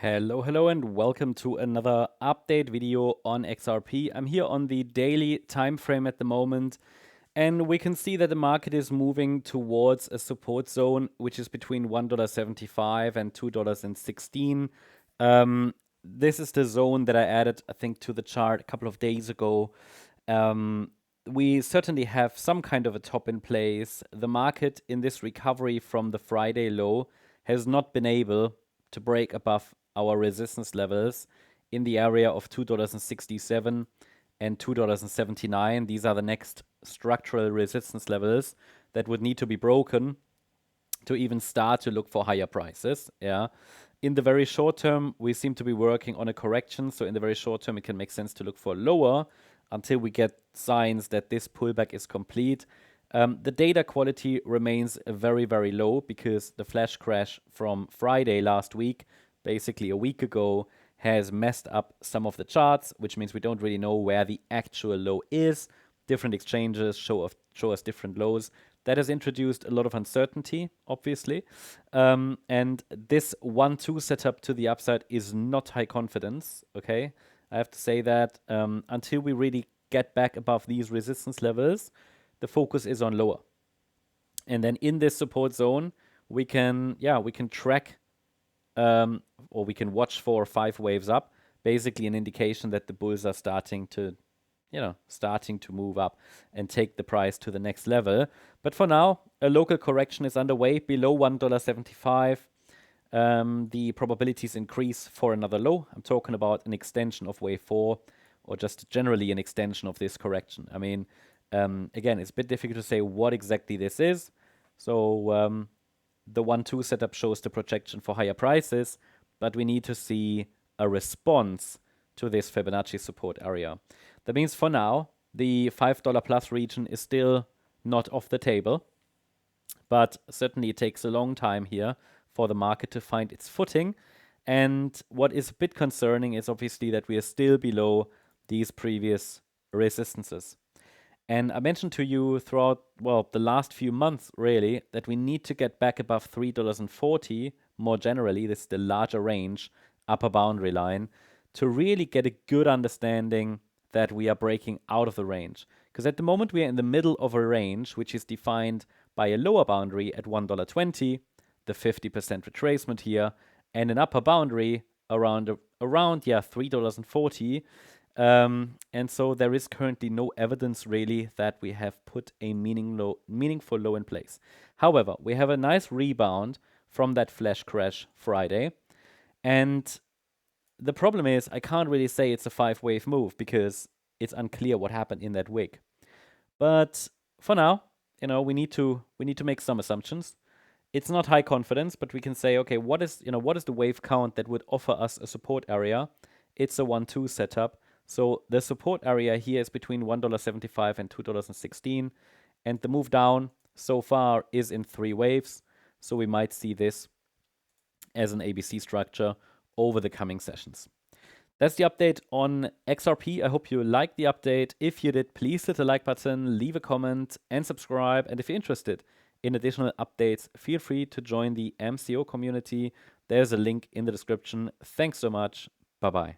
Hello, and welcome to another update video on XRP. I'm here on the daily time frame at the moment, and we can see that the market is moving towards a support zone, which is between $1.75 and $2.16. This is the zone that I added, I think, to the chart a couple of days ago. We certainly have some kind of a top in place. The market in this recovery from the Friday low has not been able to break above our resistance levels in the area of $2.67 and $2.79. These are the next structural resistance levels that would need to be broken to even start to look for higher prices. Yeah. In the very short term, we seem to be working on a correction. So in the very short term, it can make sense to look for lower until we get signs that this pullback is complete. The data quality remains very, very low because the flash crash from Friday last week, basically a week ago, has messed up some of the charts, which means we don't really know where the actual low is. Different exchanges show us different lows. That has introduced a lot of uncertainty, obviously. And this 1-2 setup to the upside is not high confidence, okay? I have to say that until we really get back above these resistance levels, the focus is on lower. And then in this support zone, we can track or we can watch for 5 waves up, basically an indication that the bulls are starting to move up and take the price to the next level. But for now, a local correction is underway below $1.75. The probabilities increase for another low. I'm talking about an extension of wave 4 or just generally an extension of this correction. I mean, again, it's a bit difficult to say what exactly this is. So the 1-2 setup shows the projection for higher prices, but we need to see a response to this Fibonacci support area. That means for now, the $5 plus region is still not off the table, but certainly it takes a long time here for the market to find its footing. And what is a bit concerning is obviously that we are still below these previous resistances. And I mentioned to you throughout, the last few months, really, that we need to get back above $3.40, more generally, this is the larger range, upper boundary line, to really get a good understanding that we are breaking out of the range. Because at the moment, we are in the middle of a range, which is defined by a lower boundary at $1.20, the 50% retracement here, and an upper boundary around $3.40. And so there is currently no evidence really that we have put a meaningful low in place. However, we have a nice rebound from that flash crash Friday. And the problem is I can't really say it's a 5-wave move because it's unclear what happened in that wick. But for now, we need to make some assumptions. It's not high confidence, but we can say, okay, what is the wave count that would offer us a support area? It's a 1-2 setup. So the support area here is between $1.75 and $2.16. And the move down so far is in 3 waves. So we might see this as an ABC structure over the coming sessions. That's the update on XRP. I hope you liked the update. If you did, please hit the like button, leave a comment, and subscribe. And if you're interested in additional updates, feel free to join the MCO community. There's a link in the description. Thanks so much. Bye-bye.